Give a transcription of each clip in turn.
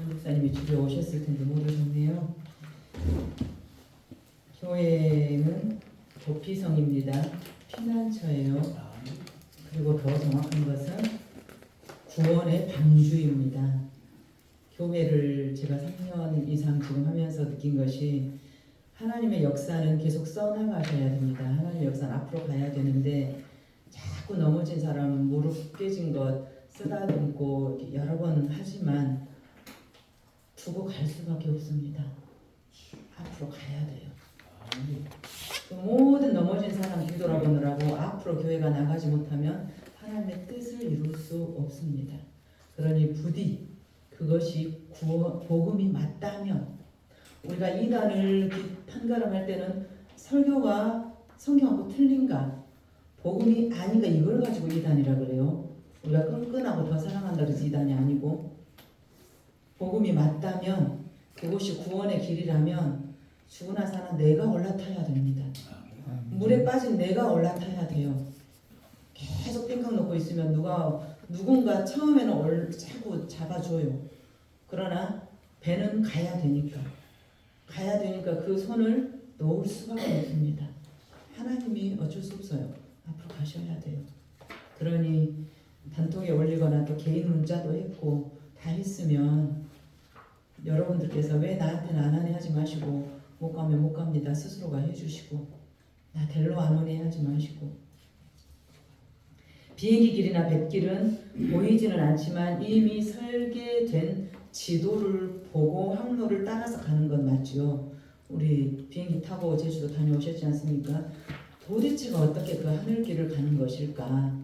목사님이 집에 오셨을 텐데 못 오셨네요. 교회는 도피성입니다. 피난처예요. 그리고 더 정확한 것은 구원의 방주입니다. 교회를 제가 3년 이상 지금 하면서 느낀 것이 하나님의 역사는 계속 써나가셔야 됩니다. 하나님의 역사는 앞으로 가야 되는데 자꾸 넘어진 사람, 무릎 깨진 것 쓰다듬고 여러 번 하지만 두고 갈 수밖에 없습니다. 앞으로 가야 돼요. 그 모든 넘어진 사람 뒤돌아보느라고 앞으로 교회가 나가지 못하면 하나님의 뜻을 이룰 수 없습니다. 그러니 부디 그것이 복음이 맞다면 우리가 이단을 판가름할 때는 설교가 성경하고 틀린가 복음이 아닌가 이걸 가지고 이단이라 그래요. 우리가 끈끈하고 더 사랑한다 그래서 이단이 아니고 복음이 맞다면 그것이 구원의 길이라면 죽으나 사나 내가 올라타야 됩니다. 물에 빠진 내가 올라타야 돼요. 계속 빙강 놓고 있으면 누군가 처음에는 자꾸 잡아줘요. 그러나 배는 가야 되니까 그 손을 놓을 수밖에 없습니다. 하나님이 어쩔 수 없어요. 앞으로 가셔야 돼요. 그러니 단톡에 올리거나 또 개인 문자도 했고 다 했으면 여러분들께서 왜 나한테는 안 하네 하지 마시고 못 가면 못 갑니다. 스스로가 해주시고 나 델로 안 오네 하지 마시고 비행기 길이나 뱃길은 보이지는 않지만 이미 설계된 지도를 보고 항로를 따라서 가는 건 맞죠. 우리 비행기 타고 제주도 다녀오셨지 않습니까? 도대체가 어떻게 그 하늘길을 가는 것일까?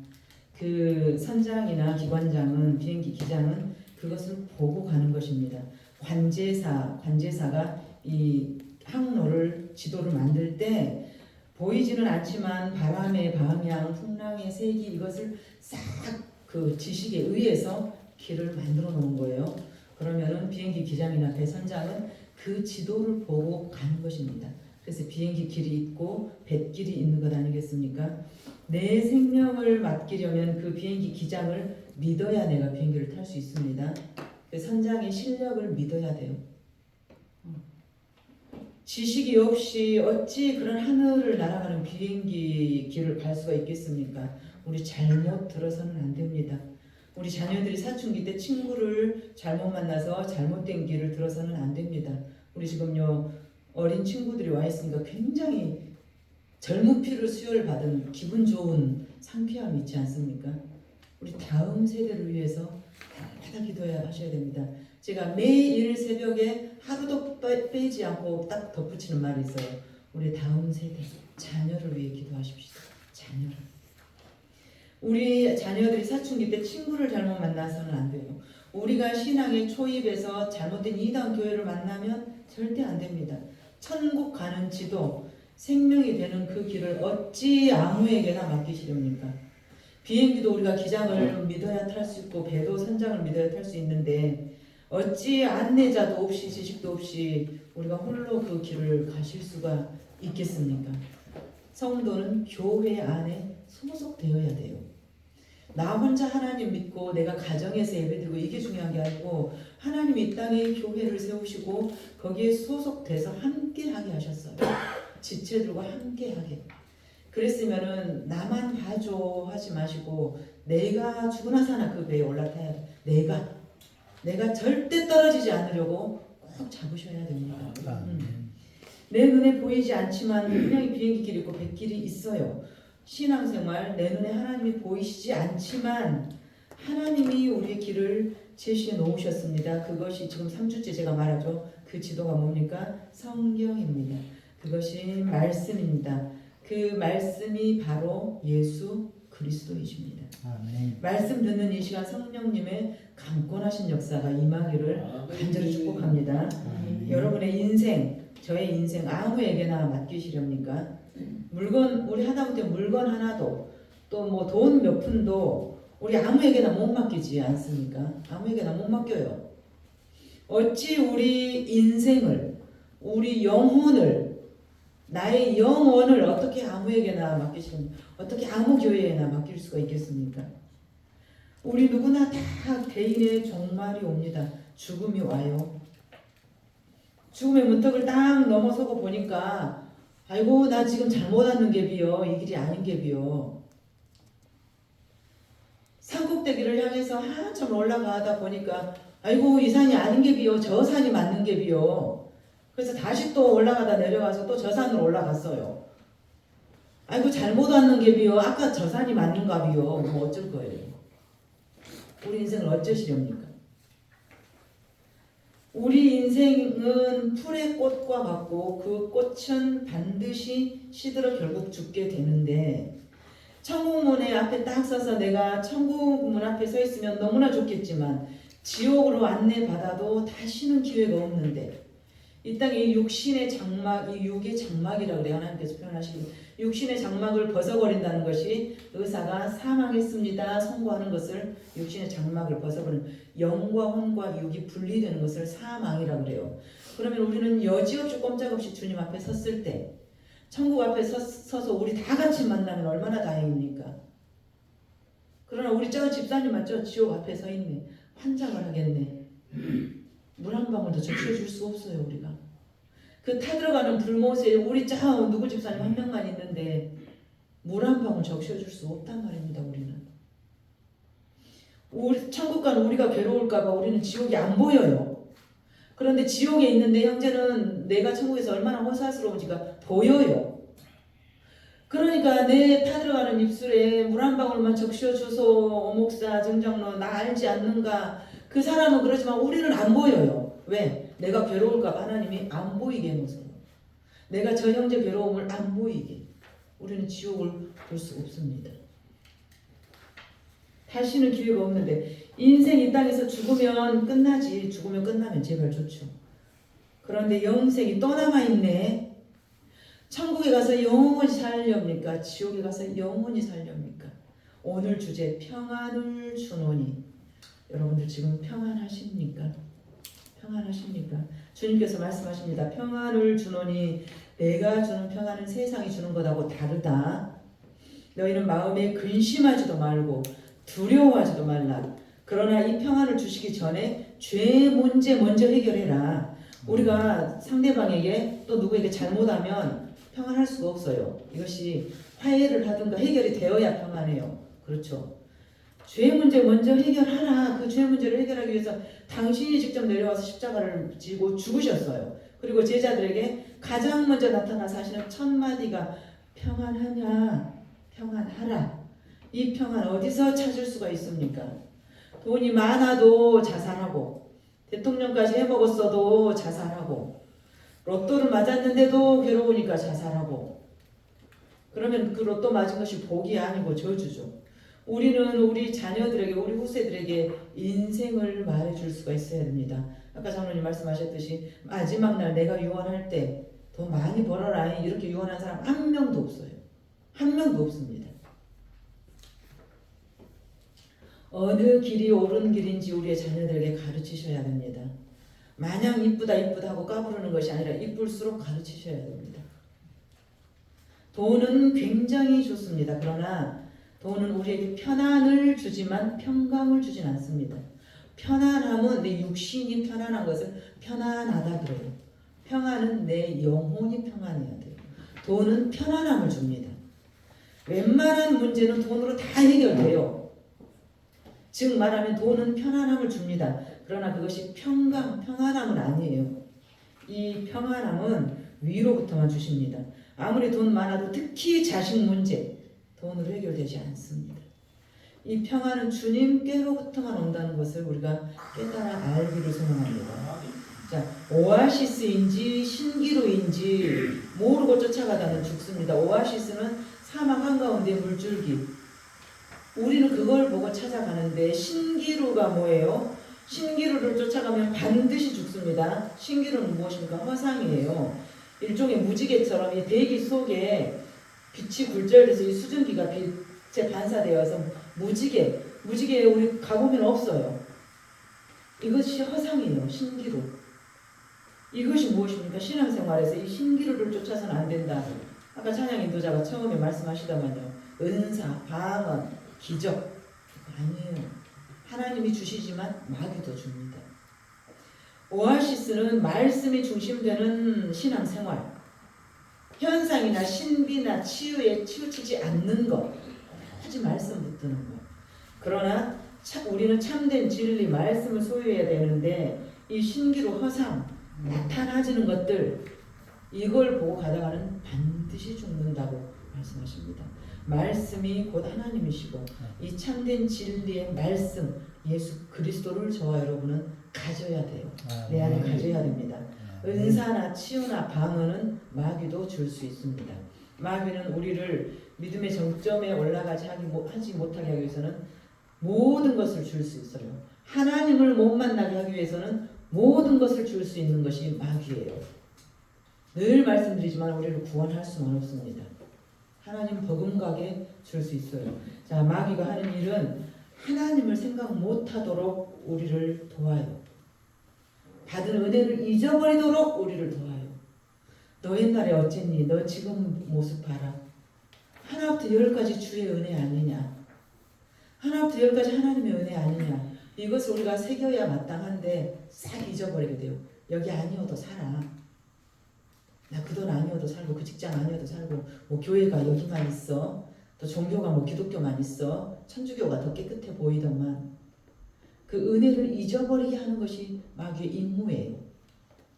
그 선장이나 기관장은 비행기 기장은 그것을 보고 가는 것입니다. 관제사가 이 항로를 지도를 만들 때 보이지는 않지만 바람의 방향, 풍랑의 세기 이것을 싹 그 지식에 의해서 길을 만들어 놓은 거예요. 그러면은 비행기 기장이나 배 선장은 그 지도를 보고 가는 것입니다. 그래서 비행기 길이 있고 뱃길이 있는 것 아니겠습니까? 내 생명을 맡기려면 그 비행기 기장을 믿어야 내가 비행기를 탈 수 있습니다. 그 선장의 실력을 믿어야 돼요. 지식이 없이 어찌 그런 하늘을 날아가는 비행기 길을 갈 수가 있겠습니까? 우리 잘못 들어서는 안 됩니다. 우리 자녀들이 사춘기 때 친구를 잘못 만나서 잘못된 길을 들어서는 안 됩니다. 우리 지금요 어린 친구들이 와 있으니까 굉장히 젊은 피를 수혈받은 기분 좋은 상쾌함이 있지 않습니까? 우리 다음 세대를 위해서 날마다 기도해야 하셔야 됩니다. 제가 매일 새벽에 하루도 빼지 않고 딱 덧붙이는 말이 있어요. 우리 다음 세대 자녀를 위해 기도하십시오. 자녀를. 우리 자녀들이 사춘기 때 친구를 잘못 만나서는 안 돼요. 우리가 신앙의 초입에서 잘못된 이단 교회를 만나면 절대 안 됩니다. 천국 가는 지도, 생명이 되는 그 길을 어찌 아무에게나 맡기시렵니까? 비행기도 우리가 기장을 믿어야 탈 수 있고 배도 선장을 믿어야 탈 수 있는데 어찌 안내자도 없이 지식도 없이 우리가 홀로 그 길을 가실 수가 있겠습니까? 성도는 교회 안에 소속되어야 돼요. 나 혼자 하나님 믿고 내가 가정에서 예배드리고 이게 중요한 게 아니고 하나님이 이 땅에 교회를 세우시고 거기에 소속돼서 함께하게 하셨어요. 지체들과 함께하게. 그랬으면은 나만 봐줘 하지 마시고 내가 죽으나 사나 그 배에 올라타야 돼. 내가 절대 떨어지지 않으려고 꼭 잡으셔야 됩니다. 내 눈에 보이지 않지만 분명히 비행기 길이 있고 뱃길이 있어요. 신앙생활 내 눈에 하나님이 보이시지 않지만 하나님이 우리의 길을 제시해 놓으셨습니다. 그것이 지금 3주째 제가 말하죠. 그 지도가 뭡니까? 성경입니다. 그것이 말씀입니다. 그 말씀이 바로 예수 그리스도이십니다. 아멘. 말씀 듣는 이 시간 성령님의 강권하신 역사가 임하기를 간절히 축복합니다. 여러분의 인생, 저의 인생 아무에게나 맡기시렵니까? 물건 우리 하다못해 물건 하나도 또 뭐 돈 몇 푼도 우리 아무에게나 못 맡기지 않습니까? 아무에게나 못 맡겨요. 어찌 우리 인생을 우리 영혼을 나의 영혼을 어떻게 아무에게나 맡기시는 어떻게 아무 교회에나 맡길 수가 있겠습니까? 우리 누구나 다 개인의 종말이 옵니다. 죽음이 와요. 죽음의 문턱을 딱 넘어서고 보니까 아이고 나 지금 잘못 왔는 갭이요. 이 길이 아닌 갭이요. 산꼭대기를 향해서 한참 올라가다 보니까 아이고 이 산이 아닌 갭이요. 저 산이 맞는 갭이요. 그래서 다시 또 올라가다 내려와서 또 저 산으로 올라갔어요. 아이고 잘못 왔는 갭이요. 아까 저 산이 맞는 값이요. 뭐 어쩔 거예요. 우리 인생을 어쩌시렵니까? 우리 인생은 풀의 꽃과 같고 그 꽃은 반드시 시들어 결국 죽게 되는데 천국문의 앞에 딱 서서 내가 천국문 앞에 서 있으면 너무나 좋겠지만 지옥으로 안내받아도 다시는 기회가 없는데 이 땅에 육신의 장막, 이 육의 장막이라고 그래요. 하나님께서 표현하시기 육신의 장막을 벗어버린다는 것이 의사가 사망했습니다 선고하는 것을 육신의 장막을 벗어버리는 영과 혼과 육이 분리되는 것을 사망이라고 그래요. 그러면 우리는 여지없이 꼼짝없이 주님 앞에 섰을 때 천국 앞에 서서 우리 다 같이 만나면 얼마나 다행입니까? 그러나 우리 저 집사님 맞죠? 지옥 앞에 서 있네. 환장을 하겠네. 물 한 방울도 적셔줄 수 없어요. 우리가 그 타들어가는 불못에 우리 저 누구 집사님 한 명만 있는데 물 한 방울 적셔줄 수 없단 말입니다. 우리 천국 가는 우리가 괴로울까봐 우리는 지옥이 안 보여요. 그런데 지옥에 있는데 형제는 내가 천국에서 얼마나 호사스러운지가 보여요. 그러니까 내 타들어가는 입술에 물 한 방울만 적셔주소 목사 정장로 나 알지 않는가. 그 사람은 그러지만 우리는 안 보여요. 왜? 내가 괴로울까 봐 하나님이 안 보이게 해놓으세요. 내가 저 형제 괴로움을 안 보이게. 우리는 지옥을 볼 수 없습니다. 다시는 기회가 없는데 인생 이 땅에서 죽으면 끝나지. 죽으면 끝나면 제발 좋죠. 그런데 영생이 또 남아있네. 천국에 가서 영원히 살렵니까? 지옥에 가서 영원히 살렵니까? 오늘 주제 평안을 주노니 여러분들 지금 평안하십니까? 평안하십니까? 주님께서 말씀하십니다. 평안을 주노니 내가 주는 평안은 세상이 주는 것하고 다르다. 너희는 마음에 근심하지도 말고 두려워하지도 말라. 그러나 이 평안을 주시기 전에 죄 문제 먼저 해결해라. 우리가 상대방에게 또 누구에게 잘못하면 평안할 수가 없어요. 이것이 화해를 하든가 해결이 되어야 평안해요. 그렇죠. 죄 문제 먼저 해결하라. 그 죄 문제를 해결하기 위해서 당신이 직접 내려와서 십자가를 지고 죽으셨어요. 그리고 제자들에게 가장 먼저 나타나서 하시는 첫 마디가 평안하냐? 평안하라. 이 평안 어디서 찾을 수가 있습니까? 돈이 많아도 자살하고 대통령까지 해먹었어도 자살하고 로또를 맞았는데도 괴로우니까 자살하고 그러면 그 로또 맞은 것이 복이 아니고 저주죠. 우리는 우리 자녀들에게 우리 후세들에게 인생을 말해줄 수가 있어야 됩니다. 아까 장로님 말씀하셨듯이 마지막 날 내가 유언할 때 더 많이 벌어라 이렇게 유언한 사람 한 명도 없어요. 한 명도 없습니다. 어느 길이 옳은 길인지 우리의 자녀들에게 가르치셔야 됩니다. 마냥 이쁘다 하고 까부르는 것이 아니라 이쁠수록 가르치셔야 됩니다. 돈은 굉장히 좋습니다. 그러나 돈은 우리에게 편안을 주지만 평강을 주진 않습니다. 편안함은 내 육신이 편안한 것을 편안하다 그래요. 평안은 내 영혼이 평안해야 돼요. 돈은 편안함을 줍니다. 웬만한 문제는 돈으로 다 해결돼요. 즉 말하면 돈은 편안함을 줍니다. 그러나 그것이 평안함은 아니에요. 이 평안함은 위로부터만 주십니다. 아무리 돈 많아도 특히 자식 문제 돈으로 해결되지 않습니다. 이 평안은 주님께로부터만 온다는 것을 우리가 깨달아 알기를 소망합니다. 자, 오아시스인지 신기루인지 모르고 쫓아가다는 죽습니다. 오아시스는 사막 한가운데 물줄기. 우리는 그걸 보고 찾아가는데 신기루가 뭐예요? 신기루를 쫓아가면 반드시 죽습니다. 신기루는 무엇입니까? 화상이에요. 일종의 무지개처럼 이 대기 속에 빛이 굴절돼서 이 수증기가 빛에 반사되어서 무지개에 우리 가보면 없어요. 이것이 허상이에요. 신기루. 이것이 무엇입니까? 신앙생활에서 이 신기루를 쫓아서는 안 된다. 아까 찬양 인도자가 처음에 말씀하시다만요. 은사, 방언, 기적 아니에요. 하나님이 주시지만 마귀도 줍니다. 오아시스는 말씀이 중심되는 신앙생활, 현상이나 신비나 치유에 치우치지 않는 것, 오직 말씀 붙드는 것. 그러나 우리는 참된 진리, 말씀을 소유해야 되는데 이 신기루, 허상, 나타나지는 것들, 이걸 보고 가다가는 반드시 죽는다고 말씀하십니다. 말씀이 곧 하나님이시고 이 참된 진리의 말씀, 예수 그리스도를 저와 여러분은 가져야 돼요. 내 안에 가져야 됩니다. 은사나 치유나 방언은 마귀도 줄 수 있습니다. 마귀는 우리를 믿음의 정점에 올라가지 하지 못하게 하기 위해서는 모든 것을 줄 수 있어요. 하나님을 못 만나게 하기 위해서는 모든 것을 줄 수 있는 것이 마귀예요. 늘 말씀드리지만 우리를 구원할 수는 없습니다. 하나님 버금가게 줄 수 있어요. 자, 마귀가 하는 일은 하나님을 생각 못하도록 우리를 도와요. 받은 은혜를 잊어버리도록 우리를 도와요. 너 옛날에 어쨌니? 너 지금 모습 봐라. 하나부터 열까지 주의 은혜 아니냐? 하나부터 열까지 하나님의 은혜 아니냐? 이것을 우리가 새겨야 마땅한데 싹 잊어버리게 돼요. 여기 아니어도 살아. 나 그 돈 아니어도 살고 그 직장 아니어도 살고 뭐 교회가 여기만 있어. 또 종교가 뭐 기독교만 있어. 천주교가 더 깨끗해 보이더만. 그 은혜를 잊어버리게 하는 것이 마귀의 임무예요.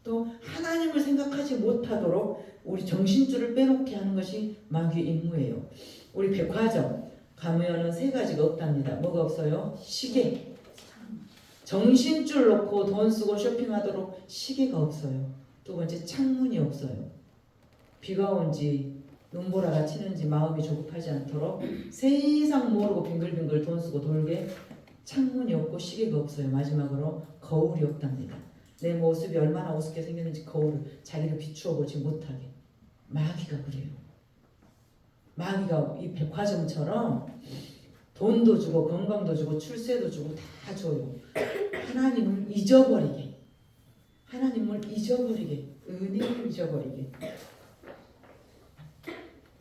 또 하나님을 생각하지 못하도록 우리 정신줄을 빼놓게 하는 것이 마귀의 임무예요. 우리 백화점 가면은 세 가지가 없답니다. 뭐가 없어요? 시계. 정신줄 놓고 돈 쓰고 쇼핑하도록 시계가 없어요. 두 번째, 창문이 없어요. 비가 온지 눈보라가 치는지 마음이 조급하지 않도록 세상 모르고 빙글빙글 돈 쓰고 돌게 창문이 없고 시계가 없어요. 마지막으로 거울이 없답니다. 내 모습이 얼마나 우습게 생겼는지 거울을 자기를 비추어 보지 못하게. 마귀가 그래요. 마귀가 이 백화점처럼 돈도 주고 건강도 주고 출세도 주고 다 줘요. 하나님을 잊어버리게. 하나님을 잊어버리게. 은혜를 잊어버리게.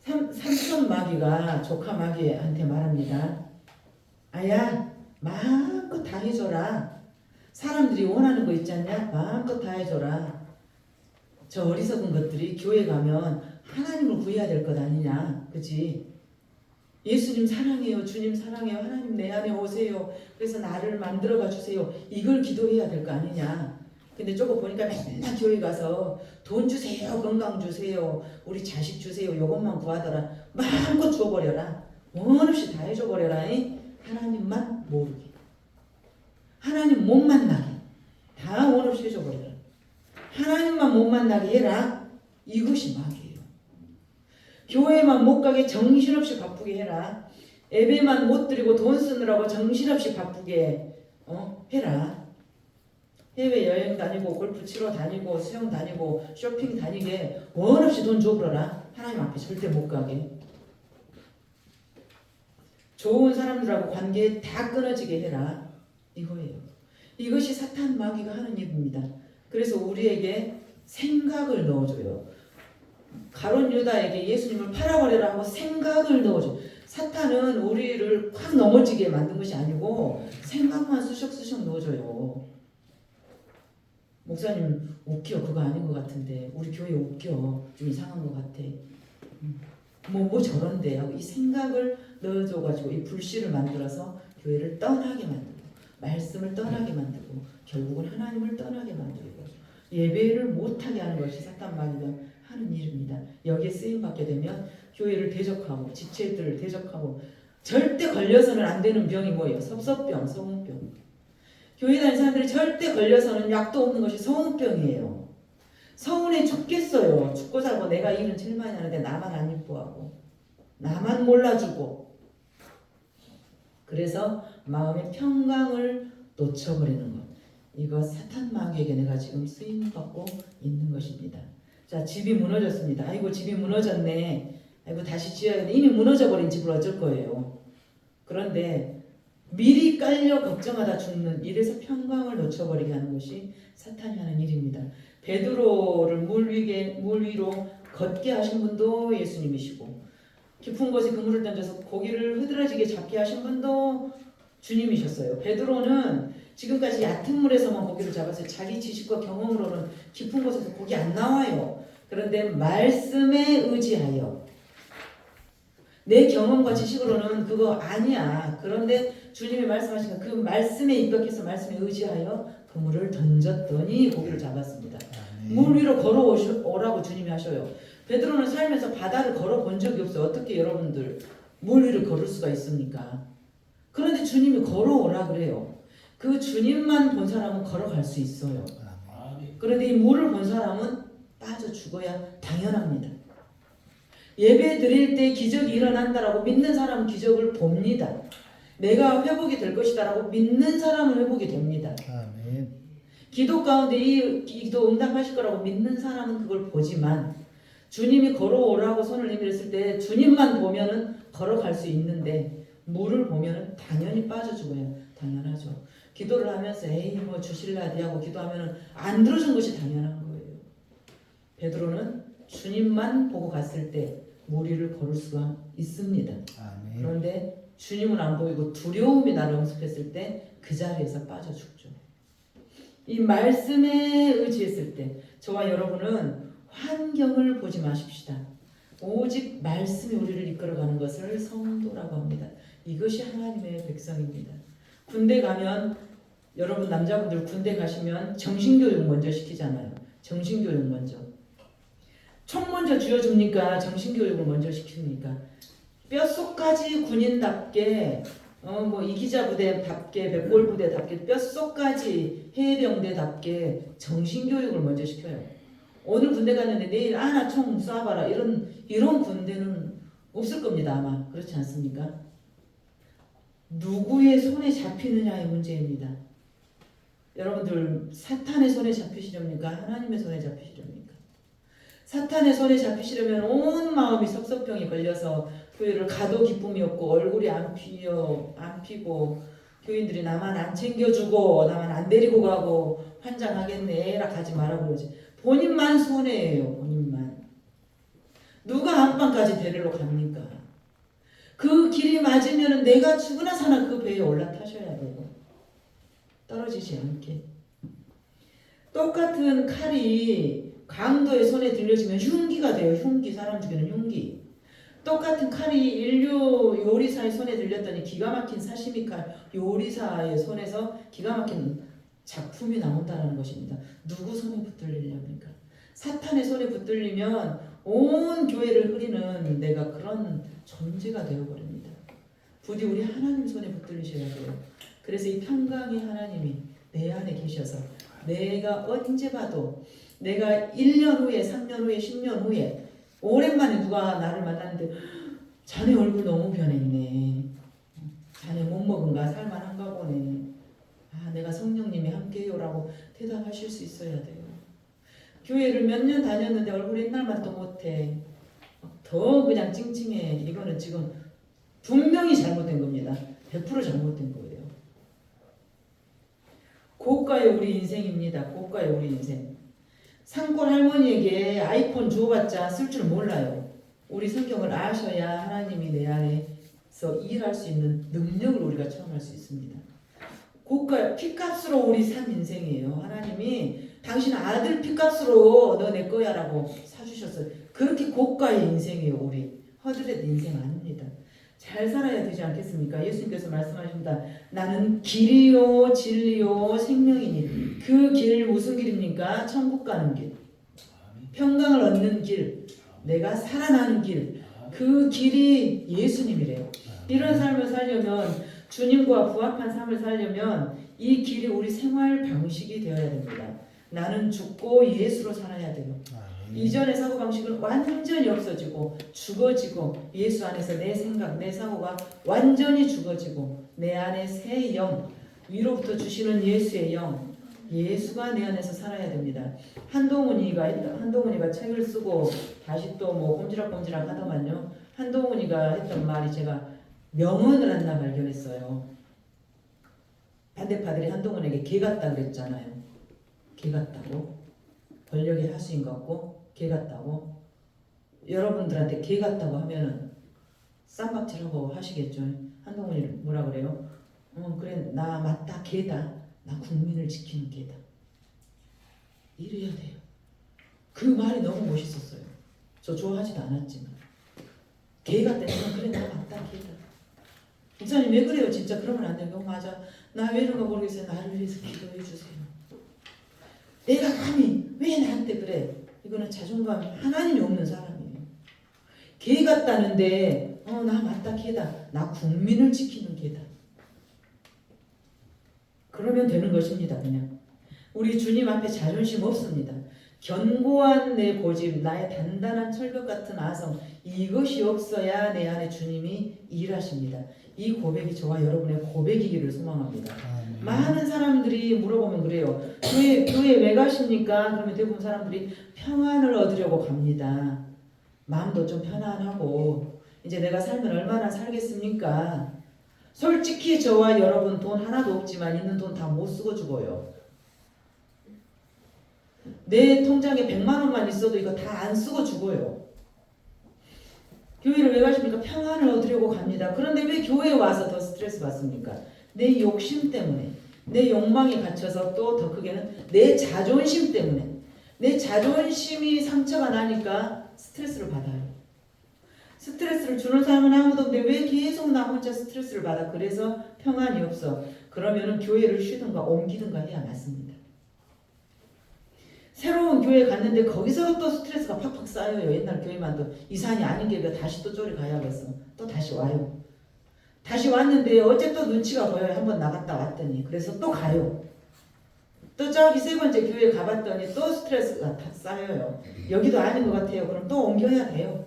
삼손 마귀가 조카 마귀한테 말합니다. 아야, 마음껏 다 해줘라. 사람들이 원하는 거 있지 않냐? 마음껏 다 해줘라. 저 어리석은 것들이 교회 가면 하나님을 구해야 될 것 아니냐? 그치? 예수님 사랑해요. 주님 사랑해요. 하나님 내 안에 오세요. 그래서 나를 만들어가 주세요. 이걸 기도해야 될 거 아니냐? 근데 저거 보니까 맨날 교회 가서 돈 주세요. 건강 주세요. 우리 자식 주세요. 이것만 구하더라. 마음껏 줘버려라. 원 없이 다 해줘버려라. 하나님만 모르게. 하나님 못 만나게. 다 원 없이 해줘버려라. 하나님만 못 만나게 해라. 이것이 마귀예요. 교회만 못 가게 정신없이 바쁘게 해라. 예배만 못 드리고 돈 쓰느라고 정신없이 바쁘게 해라. 해외여행 다니고 골프 치러 다니고 수영 다니고 쇼핑 다니게 원 없이 돈 줘버려라. 하나님 앞에 절대 못 가게. 좋은 사람들하고 관계 다 끊어지게 해라. 이거예요. 이것이 사탄 마귀가 하는 일입니다. 그래서 우리에게 생각을 넣어줘요. 가룟 유다에게 예수님을 팔아버려라 하고 생각을 넣어줘. 사탄은 우리를 확 넘어지게 만든 것이 아니고 생각만 수석수석 넣어줘요. 목사님 웃겨. 그거 아닌 것 같은데 우리 교회 웃겨. 좀 이상한 것 같아. 뭐 저런데 하고 이 생각을 넣어줘가지고 이 불씨를 만들어서 교회를 떠나게 만들고 말씀을 떠나게 만들고 결국은 하나님을 떠나게 만들고 예배를 못하게 하는 것이 사탄 마귀가 하는 일입니다. 여기에 쓰임받게 되면 교회를 대적하고 지체들을 대적하고 절대 걸려서는 안 되는 병이 뭐예요? 섭섭병, 성은병. 교회 다니는 사람들이 절대 걸려서는 약도 없는 것이 성은병이에요. 서운해 죽겠어요. 죽고 살고 내가 일은 제일 많이 하는데 나만 안 이뻐하고 나만 몰라주고 그래서 마음의 평강을 놓쳐버리는 것. 이거 사탄 마귀에게 내가 지금 쓰임받고 있는 것입니다. 자, 집이 무너졌습니다. 아이고 집이 무너졌네. 아이고 다시 지어야 돼. 이미 무너져버린 집을 어쩔 거예요. 그런데 미리 깔려 걱정하다 죽는 이래서 평강을 놓쳐버리게 하는 것이 사탄이 하는 일입니다. 베드로를 물 위로 걷게 하신 분도 예수님이시고 깊은 곳에 그물을 던져서 고기를 흐드러지게 잡게 하신 분도 주님이셨어요. 베드로는 지금까지 얕은 물에서만 고기를 잡았어요. 자기 지식과 경험으로는 깊은 곳에서 고기 안 나와요. 그런데 말씀에 의지하여 내 경험과 지식으로는 그거 아니야. 그런데 주님이 말씀하신 그 말씀에 입각해서 말씀에 의지하여 그물을 던졌더니 고기를 잡았습니다. 물 위로 걸어오라고 주님이 하셔요. 베드로는 살면서 바다를 걸어본 적이 없어요. 어떻게 여러분들 물 위를 걸을 수가 있습니까? 그런데 주님이 걸어오라 그래요. 그 주님만 본 사람은 걸어갈 수 있어요. 그런데 이 물을 본 사람은 빠져 죽어야 당연합니다. 예배 드릴 때 기적이 일어난다라고 믿는 사람은 기적을 봅니다. 내가 회복이 될 것이다라고 믿는 사람은 회복이 됩니다. 아멘. 기도 가운데 이 기도 응답하실 거라고 믿는 사람은 그걸 보지만 주님이 걸어오라고 손을 내밀었을 때 주님만 보면은 걸어갈 수 있는데 물을 보면은 당연히 빠져 죽어야 당연하죠. 기도를 하면서 에이 뭐 주실라디 하고 기도하면은 안 들어준 것이 당연한 거예요. 베드로는 주님만 보고 갔을 때 물 위를 걸을 수가 있습니다. 아멘. 그런데 주님은 안 보이고 두려움이 나를 엄습했을 때 그 자리에서 빠져 죽죠. 이 말씀에 의지했을 때 저와 여러분은 환경을 보지 마십시다. 오직 말씀이 우리를 이끌어가는 것을 성도라고 합니다. 이것이 하나님의 백성입니다. 군대 가면 여러분 남자분들 군대 가시면 정신교육 먼저 시키잖아요. 정신교육 먼저. 총 먼저 쥐어줍니까? 정신교육을 먼저 시킵니까? 뼛속까지 군인답게 뭐 이기자 부대답게 백골 부대답게 뼛속까지 해병대답게 정신교육을 먼저 시켜요. 오늘 군대 갔는데 내일 나 총 쏴봐라 이런 군대는 없을 겁니다. 아마 그렇지 않습니까? 누구의 손에 잡히느냐의 문제입니다. 여러분들 사탄의 손에 잡히시렵니까? 하나님의 손에 잡히시렵니까? 사탄의 손에 잡히시려면 온 마음이 섭섭병이 걸려서 교회를 가도 기쁨이 없고 얼굴이 안 피고 교인들이 나만 안 챙겨주고 나만 안 데리고 가고 환장하겠네 에라 가지 마라 그러지. 본인만 손해예요. 본인만. 누가 안방까지 데리러 갑니까? 그 길이 맞으면 내가 죽으나 사나 그 배에 올라타셔야 돼요. 떨어지지 않게. 똑같은 칼이 강도의 손에 들려지면 흉기가 돼요. 흉기. 사람 죽이는 흉기. 똑같은 칼이 인류 요리사의 손에 들렸더니 기가 막힌 사시미 칼 요리사의 손에서 기가 막힌 작품이 나온다는 것입니다. 누구 손에 붙들리렵니까? 사탄의 손에 붙들리면 온 교회를 흐리는 내가 그런 존재가 되어버립니다. 부디 우리 하나님 손에 붙들리셔야 돼요. 그래서 이 평강의 하나님이 내 안에 계셔서 내가 언제 봐도 내가 1년 후에 3년 후에 10년 후에 오랜만에 누가 나를 만났는데 자네 얼굴 너무 변했네. 자네 못 먹은가 살만한가 보네. 내가 성령님이 함께해요라고 대답하실 수 있어야 돼요. 교회를 몇 년 다녔는데 얼굴 옛날만 또 못해. 더 그냥 찡찡해. 이거는 지금 분명히 잘못된 겁니다. 100% 잘못된 거예요. 고가의 우리 인생입니다. 고가의 우리 인생. 산골 할머니에게 아이폰 주어봤자 쓸 줄 몰라요. 우리 성경을 아셔야 하나님이 내 안에서 일할 수 있는 능력을 우리가 체험할 수 있습니다. 고가 피값으로 우리 산 인생이에요. 하나님이 당신 아들 피값으로 너 내 거야 라고 사주셨어요. 그렇게 고가의 인생이에요. 우리 허드렛 인생 아닙니다. 잘 살아야 되지 않겠습니까? 예수님께서 말씀하십니다. 나는 길이요 진리요 생명이니. 그 길 무슨 길입니까? 천국 가는 길. 평강을 얻는 길. 내가 살아나는 길. 그 길이 예수님이래요. 이런 삶을 살려면 주님과 부합한 삶을 살려면 이 길이 우리 생활 방식이 되어야 됩니다. 나는 죽고 예수로 살아야 돼요. 이전의 사고방식은 완전히 없어지고 죽어지고 예수 안에서 내 생각, 내 사고가 완전히 죽어지고 내 안에 새 영, 위로부터 주시는 예수의 영, 예수가 내 안에서 살아야 됩니다. 한동훈이가 책을 쓰고 다시 또 뭐 꼼지락꼼지락 하더만요. 한동훈이가 했던 말이 제가 명언을 하나 발견했어요. 반대파들이 한동훈에게 개 같다 그랬잖아요. 개 같다고. 권력의 하수인 것 같고 개 같다고. 여러분들한테 개 같다고 하면은 쌈박질하고 하시겠죠. 한동훈이 뭐라 그래요? 그래 나 맞다 개다. 나 국민을 지키는 개다. 이래야 돼요. 그 말이 너무 멋있었어요. 저 좋아하지도 않았지만 개가 때문에 그래 나 맞다 개다. 목사님 왜 그래요? 진짜 그러면 안 돼요. 맞아. 나 왜 이런가 모르겠어요. 나를 위해서 기도해 주세요. 내가 감히 왜 나한테 그래? 이거는 자존감 하나님이 없는 사람이에요. 개 같다는데 나 맞다 개다. 나 국민을 지키는 개다. 그러면 되는 것입니다. 그냥 우리 주님 앞에 자존심 없습니다. 견고한 내 고집, 나의 단단한 철벽 같은 아성, 이것이 없어야 내 안에 주님이 일하십니다. 이 고백이 저와 여러분의 고백이기를 소망합니다. 많은 사람들이 물어보면 그래요. 교회 왜 가십니까? 그러면 대부분 사람들이 평안을 얻으려고 갑니다. 마음도 좀 편안하고 이제 내가 살면 얼마나 살겠습니까? 솔직히 저와 여러분 돈 하나도 없지만 있는 돈 다 못 쓰고 죽어요. 내 통장에 100만 원만 있어도 이거 다 안 쓰고 죽어요. 교회를 왜 가십니까? 평안을 얻으려고 갑니다. 그런데 왜 교회에 와서 더 스트레스 받습니까? 내 욕심 때문에, 내 욕망에 갇혀서 또 더 크게는 내 자존심 때문에, 내 자존심이 상처가 나니까 스트레스를 받아요. 스트레스를 주는 사람은 아무도 없는데 왜 계속 나 혼자 스트레스를 받아? 그래서 평안이 없어. 그러면은 교회를 쉬든가 옮기든가 해야 맞습니다. 새로운 교회 갔는데 거기서 또 스트레스가 팍팍 쌓여요. 옛날 교회만 또 이산이 아닌 게 다시 또 쪼리 가야겠어. 또 다시 와요. 다시 왔는데 어째 또 눈치가 보여요. 한번 나갔다 왔더니. 그래서 또 가요. 또 저기 세 번째 교회 가봤더니 또 스트레스가 다 쌓여요. 여기도 아닌 것 같아요. 그럼 또 옮겨야 돼요.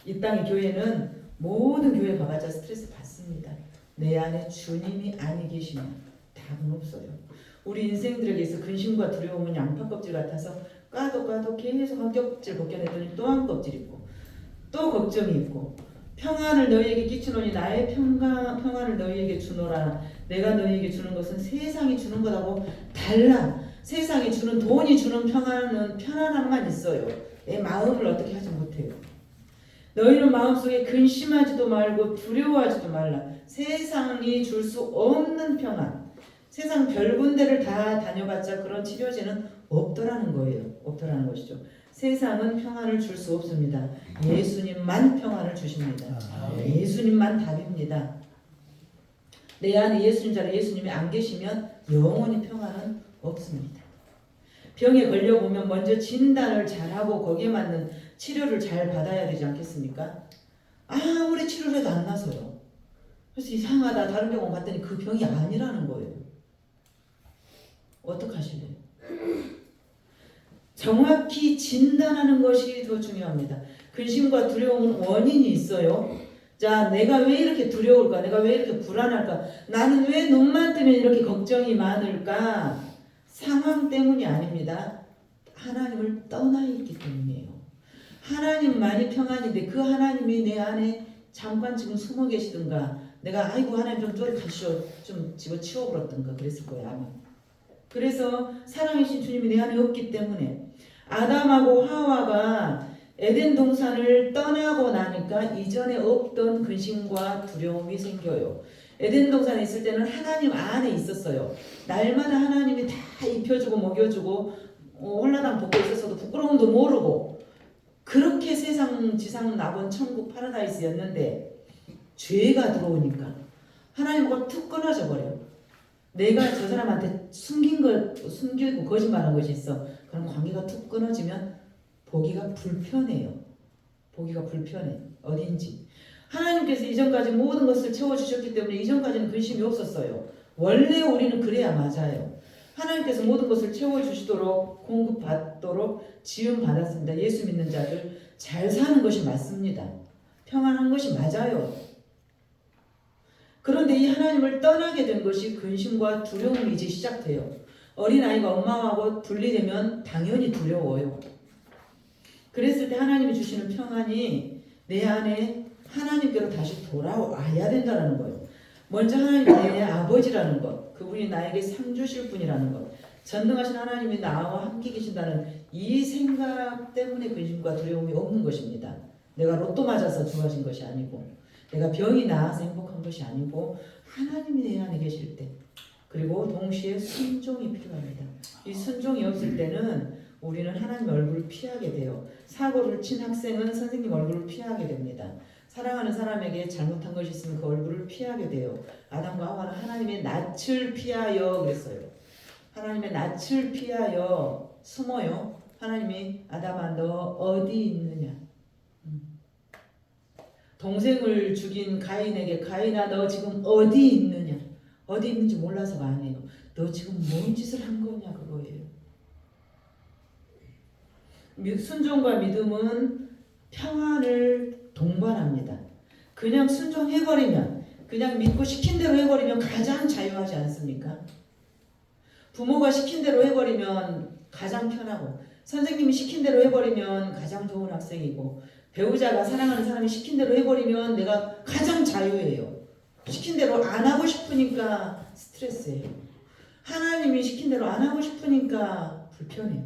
이 땅의 교회는 모든 교회 가봤자 스트레스 받습니다. 내 안에 주님이 아니 계시면 답은 없어요. 우리 인생들에게 있어 근심과 두려움은 양파 껍질 같아서 까도 계속 한 껍질 벗겨냈더니 또 한 껍질 있고 또 걱정이 있고 평안을 너희에게 끼치노니 나의 평안을 너희에게 주노라. 내가 너희에게 주는 것은 세상이 주는 것하고 달라. 세상이 주는 돈이 주는 평안은 편안함만 있어요. 내 마음을 어떻게 하지 못해요. 너희는 마음속에 근심하지도 말고 두려워하지도 말라. 세상이 줄 수 없는 평안. 세상 별 군데를 다 다녀봤자 그런 치료제는 없더라는 거예요. 없더라는 것이죠. 세상은 평안을 줄 수 없습니다. 예수님만 평안을 주십니다. 예수님만 답입니다. 내 안에 예수님 자리에 예수님이 안 계시면 영원히 평안은 없습니다. 병에 걸려보면 먼저 진단을 잘하고 거기에 맞는 치료를 잘 받아야 되지 않겠습니까? 아무리 치료를 해도 안 나서요. 그래서 이상하다 다른 병원 갔더니 그 병이 아니라는 거예요. 어떡하실래요? 정확히 진단하는 것이 더 중요합니다. 근심과 두려움은 원인이 있어요. 자, 내가 왜 이렇게 두려울까? 내가 왜 이렇게 불안할까? 나는 왜 눈만 뜨면 이렇게 걱정이 많을까? 상황 때문이 아닙니다. 하나님을 떠나 있기 때문이에요. 하나님만이 평안인데 그 하나님이 내 안에 잠깐 지금 숨어 계시든가 내가 아이고 하나님 좀 저리 가시오 좀 집어치워 버렸던가 그랬을 거예요 아마. 그래서 사랑이신 주님이 내 안에 없기 때문에 아담하고 하와가 에덴 동산을 떠나고 나니까 이전에 없던 근심과 두려움이 생겨요. 에덴 동산에 있을 때는 하나님 안에 있었어요. 날마다 하나님이 다 입혀주고 먹여주고 홀라당 벗고 있었어도 부끄러움도 모르고 그렇게 세상 지상 낙원 천국 파라다이스였는데 죄가 들어오니까 하나님과 툭 끊어져 버려요. 내가 저 사람한테 숨기고 거짓말한 것이 있어. 그럼 관계가 툭 끊어지면 보기가 불편해요. 보기가 불편해. 어딘지. 하나님께서 이전까지 모든 것을 채워주셨기 때문에 이전까지는 근심이 없었어요. 원래 우리는 그래야 맞아요. 하나님께서 모든 것을 채워주시도록 공급받도록 지음받았습니다. 예수 믿는 자들 잘 사는 것이 맞습니다. 평안한 것이 맞아요. 그런데 이 하나님을 떠나게 된 것이 근심과 두려움이 이제 시작돼요. 어린아이가 엄마하고 분리되면 당연히 두려워요. 그랬을 때 하나님이 주시는 평안이 내 안에 하나님께로 다시 돌아와야 된다는 거예요. 먼저 하나님이 내 아버지라는 것, 그분이 나에게 상 주실 분이라는 것, 전능하신 하나님이 나와 함께 계신다는 이 생각 때문에 근심과 두려움이 없는 것입니다. 내가 로또 맞아서 좋아진 것이 아니고 내가 병이 나아서 행복한 것이 아니고 하나님이 내 안에 계실 때 그리고 동시에 순종이 필요합니다. 이 순종이 없을 때는 우리는 하나님 얼굴을 피하게 돼요. 사고를 친 학생은 선생님 얼굴을 피하게 됩니다. 사랑하는 사람에게 잘못한 것이 있으면 그 얼굴을 피하게 돼요. 아담과 하와는 하나님의 낯을 피하여 그랬어요. 하나님의 낯을 피하여 숨어요. 하나님이 아담아 너 어디 있느냐. 동생을 죽인 가인에게 가인아 너 지금 어디 있느냐. 어디 있는지 몰라서가 아니에요. 너 지금 뭔 짓을 한 거냐 그거예요. 순종과 믿음은 평안을 동반합니다. 그냥 순종해버리면 그냥 믿고 시킨 대로 해버리면 가장 자유하지 않습니까? 부모가 시킨 대로 해버리면 가장 편하고 선생님이 시킨 대로 해버리면 가장 좋은 학생이고 배우자가 사랑하는 사람이 시킨 대로 해버리면 내가 가장 자유예요. 시킨 대로 안 하고 싶으니까 스트레스예요. 하나님이 시킨 대로 안 하고 싶으니까 불편해요.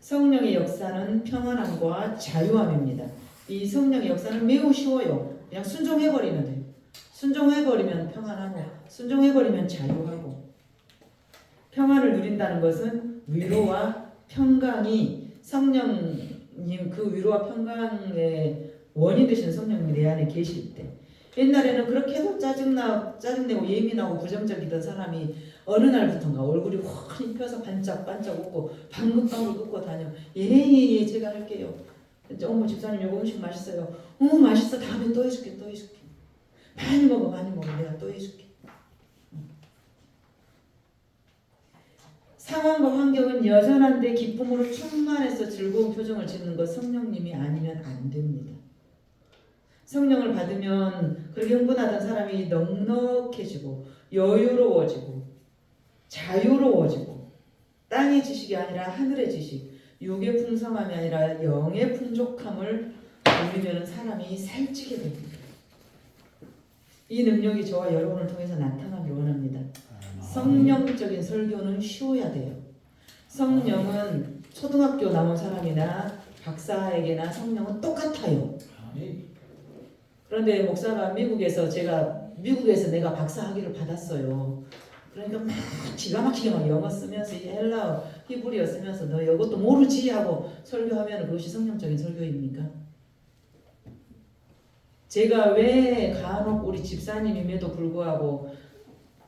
성령의 역사는 평안함과 자유함입니다. 이 성령의 역사는 매우 쉬워요. 그냥 순종해버리면 돼요. 순종해버리면 평안하고 순종해버리면 자유하고 평안을 누린다는 것은 위로와 평강이 성령님 그 위로와 평강의 원인 되시는 성령님이 내 안에 계실 때 옛날에는 그렇게도 짜증내고 예민하고 부정적이던 사람이 어느 날부턴가 얼굴이 환히 펴서 반짝반짝 웃고 방긋방긋 웃고 다녀. 예예예 제가 할게요. 어머 집사님 이거 음식 맛있어요. 맛있어. 다음에 또 해줄게. 많이 먹어 내가 또 해줄게. 상황과 환경은 여전한데 기쁨으로 충만해서 즐거운 표정을 짓는 것 성령님이 아니면 안 됩니다. 성령을 받으면 그렇게 흥분하던 사람이 넉넉해지고 여유로워지고 자유로워지고 땅의 지식이 아니라 하늘의 지식, 육의 풍성함이 아니라 영의 풍족함을 누리면 사람이 살찌게 됩니다. 이 능력이 저와 여러분을 통해서 나타나길 원합니다. 성령적인 설교는 쉬워야 돼요. 성령은 초등학교 나온 사람이나 박사에게나 성령은 똑같아요. 그런데 목사가 미국에서 내가 박사 학위를 받았어요. 그러니까 막 기가 막히게 막 영어 쓰면서 헬라어, 히브리어 쓰면서 너 이것도 모르지 하고 설교하면 그것이 성령적인 설교입니까? 제가 왜 간혹 우리 집사님임에도 불구하고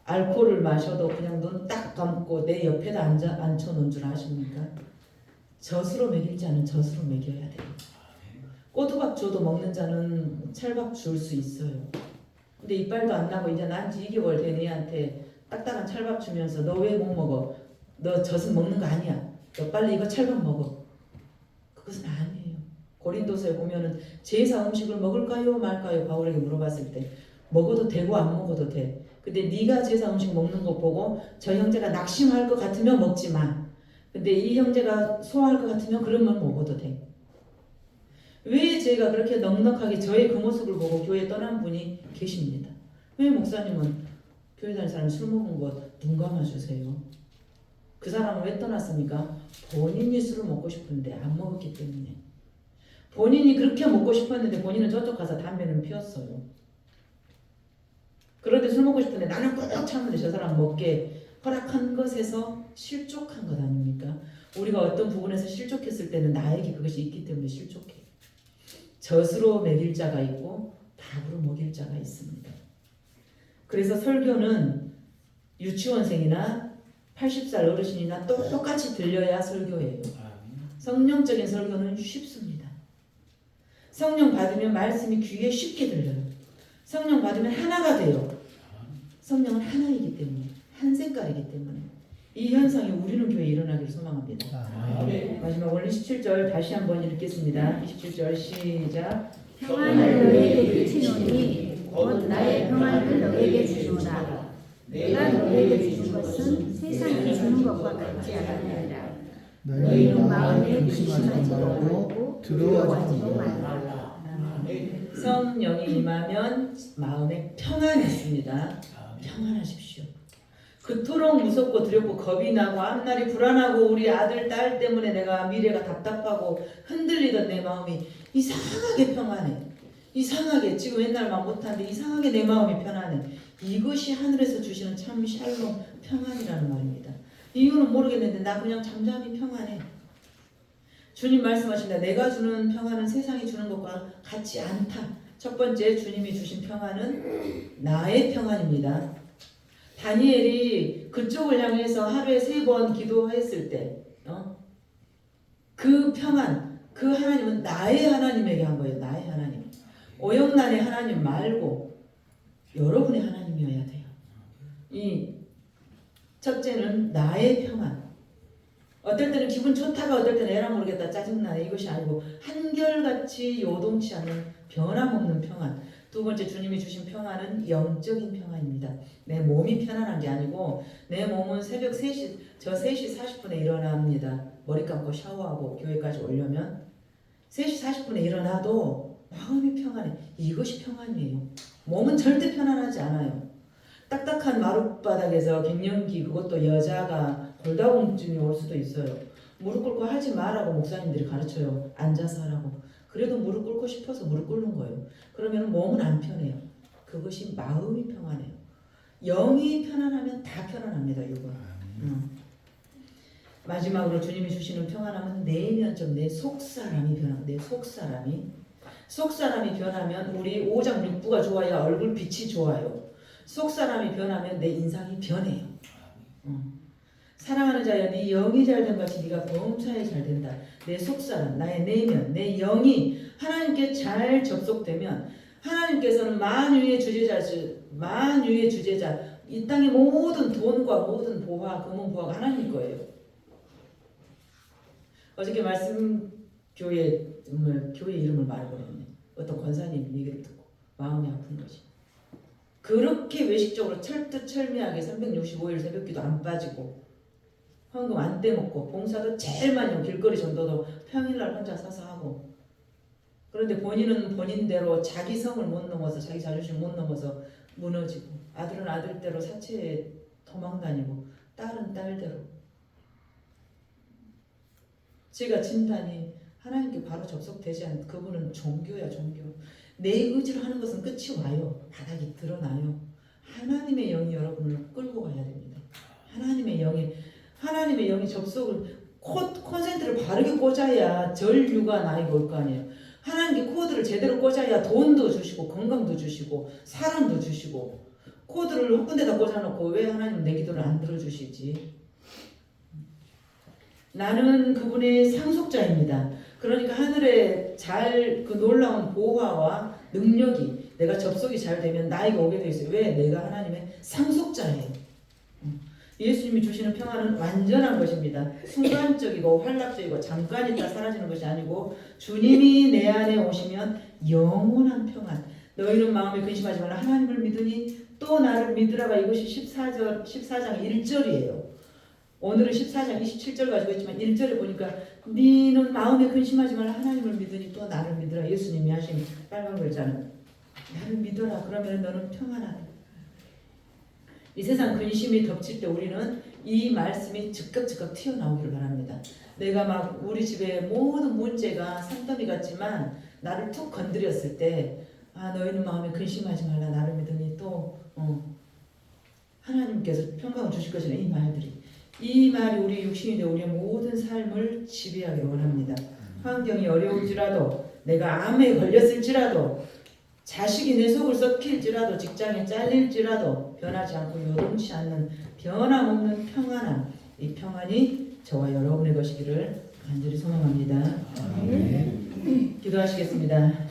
알코올을 마셔도 그냥 눈 딱 감고 내 옆에다 앉혀놓은 줄 아십니까? 젖으로 먹일 자는 젖으로 먹여야 돼요. 꼬두밥 줘도 먹는 자는 찰밥 줄 수 있어요. 근데 이빨도 안 나고 이제 난지 2개월 된 애한테 딱딱한 찰밥 주면서 너 왜 못 먹어? 너 젖은 먹는 거 아니야. 너 빨리 이거 찰밥 먹어. 그것은 아니에요. 고린도서에 보면은 제사 음식을 먹을까요 말까요 바울에게 물어봤을 때 먹어도 되고 안 먹어도 돼. 근데 네가 제사 음식 먹는 거 보고 저 형제가 낙심할 것 같으면 먹지 마. 근데 이 형제가 소화할 것 같으면 그러면 먹어도 돼. 왜 제가 그렇게 넉넉하게 저의 그 모습을 보고 교회 떠난 분이 계십니다. 왜 목사님은 교회 다니는 사람이 술 먹은 거 눈 감아주세요. 그 사람은 왜 떠났습니까? 본인이 술을 먹고 싶은데 안 먹었기 때문에. 본인이 그렇게 먹고 싶었는데 본인은 저쪽 가서 담배는 피웠어요. 그런데 술 먹고 싶은데 나는 꾹 참는데 저 사람 먹게 허락한 것에서 실족한 것 아닙니까? 우리가 어떤 부분에서 실족했을 때는 나에게 그것이 있기 때문에 실족해. 젖으로 먹일 자가 있고 밥으로 먹일 자가 있습니다. 그래서 설교는 유치원생이나 80살 어르신이나 똑같이 들려야 설교예요. 성령적인 설교는 쉽습니다. 성령 받으면 말씀이 귀에 쉽게 들려요. 성령 받으면 하나가 돼요. 성령은 하나이기 때문에 한 색깔이기 때문에 이 현상이 우리는 교회에 일어나기를 소망합니다. 마지막 원리 17절 다시 한번 읽겠습니다. 27절 시작. 평안을 너희에게 주시노니 곧 나의 평안을 너희에게 주노라. 내가 너희에게 주는 것은 세상이 주는 것과 같지 않느니라. 너희는 마음에 근심하지도 말고 두려워하지도 말라. 성령이 임하면 마음에 평안이 있습니다. 평안하십시오. 그토록 무섭고 두렵고 겁이 나고 앞날이 불안하고 우리 아들 딸 때문에 내가 미래가 답답하고 흔들리던 내 마음이 이상하게 평안해. 이상하게 지금 옛날 맘 못하는데 이상하게 내 마음이 편안해. 이것이 하늘에서 주시는 참 샬롬 평안이라는 말입니다. 이유는 모르겠는데 나 그냥 잠잠히 평안해. 주님 말씀하신다. 내가 주는 평안은 세상이 주는 것과 같지 않다. 첫 번째, 주님이 주신 평안은 나의 평안입니다. 다니엘이 그쪽을 향해서 하루에 3번 기도했을 때 그 평안, 그 하나님은 나의 하나님에게 한 거예요. 나의 하나님. 오영란의 하나님 말고 여러분의 하나님이어야 돼요. 이 첫째는 나의 평안. 어떨 때는 기분 좋다가 어떨 때는 에라 모르겠다 짜증나네 이것이 아니고 한결같이 요동치 않는 변함없는 평안. 두 번째, 주님이 주신 평안은 영적인 평안입니다. 내 몸이 편안한 게 아니고 내 몸은 새벽 3시 40분에 일어납니다. 머리 감고 샤워하고 교회까지 오려면 3시 40분에 일어나도 마음이 평안해. 이것이 평안이에요. 몸은 절대 편안하지 않아요. 딱딱한 마룻바닥에서 갱년기, 그것도 여자가 골다공증이 올 수도 있어요. 무릎 꿇고 하지 말라고 목사님들이 가르쳐요. 앉아서 하라고. 그래도 무릎 꿇고 싶어서 무릎 꿇는 거예요. 그러면 몸은 안 편해요. 그것이 마음이 평안해요. 영이 편안하면 다 편안합니다. 이거. 마지막으로 주님이 주시는 평안함은 내면적 내 속사람이 변합니다. 내 속사람이 변하면 우리 5장 6부가 좋아야 얼굴 빛이 좋아요. 속사람이 변하면 내 인상이 변해요. 사랑하는 자여, 네 영이 잘된 같이 네가 범사에 잘된다. 내 속사람, 나의 내면, 내 영이 하나님께 잘 접속되면 하나님께서는 만유의 주제자, 이 땅의 모든 돈과 모든 보화, 금은 보화가 하나님 거예요. 어저께 교회 이름을 말해버렸네. 어떤 권사님 얘기를 듣고 마음이 아픈 것이. 그렇게 외식적으로 철두철미하게 365일 새벽기도 안 빠지고 헌금 안 떼먹고 봉사도 제일 많이 하고 길거리 전도도 평일날 혼자 서서 하고. 그런데 본인은 본인대로 자기 성을 못 넘어서 자기 자존심 못 넘어서 무너지고, 아들은 아들대로 사채에 도망다니고 딸은 딸대로. 제가 진단이 하나님께 바로 접속되지 않는 그분은 종교야, 종교. 내 의지로 하는 것은 끝이 와요. 바닥이 드러나요. 하나님의 영이 여러분을 끌고 가야 됩니다. 하나님의 영이 접속을 콘센트를 바르게 꽂아야 전류가 나에게 올 거 아니에요. 하나님께 코드를 제대로 꽂아야 돈도 주시고 건강도 주시고 사람도 주시고. 코드를 헛군데다 꽂아놓고 왜 하나님은 내 기도를 안 들어주시지? 나는 그분의 상속자입니다. 그러니까 하늘에 그 놀라운 보화와 능력이 내가 접속이 잘 되면 나에게 오게 돼 있어요. 왜? 내가 하나님의 상속자예요. 예수님이 주시는 평안은 완전한 것입니다. 순간적이고 환락적이고 잠깐 있다 사라지는 것이 아니고 주님이 내 안에 오시면 영원한 평안. 너희는 마음에 근심하지 말라. 하나님을 믿으니 또 나를 믿으라가 이것이 14장 1절이에요. 오늘은 14장 27절 가지고 있지만 1절에 보니까 너는 마음에 근심하지 말라. 하나님을 믿으니 또 나를 믿으라. 예수님이 하신 빨간 글자는 나를 믿어라. 그러면 너는 평안하다. 이 세상 근심이 덮칠 때 우리는 이 말씀이 즉각 튀어나오기를 바랍니다. 내가 막 우리 집의 모든 문제가 산더미 같지만 나를 툭 건드렸을 때 너희는 마음에 근심하지 말라. 나를 믿으니 또 하나님께서 평강을 주실 것이라. 이 말이 우리 육신이 되어 우리의 모든 삶을 지배하기를 원합니다. 환경이 어려울지라도 내가 암에 걸렸을지라도 자식이 내 속을 썩힐지라도 직장에 잘릴지라도 변하지 않고 요동치 않는 변함없는 평안함, 이 평안이 저와 여러분의 것이기를 간절히 소망합니다. 기도하시겠습니다.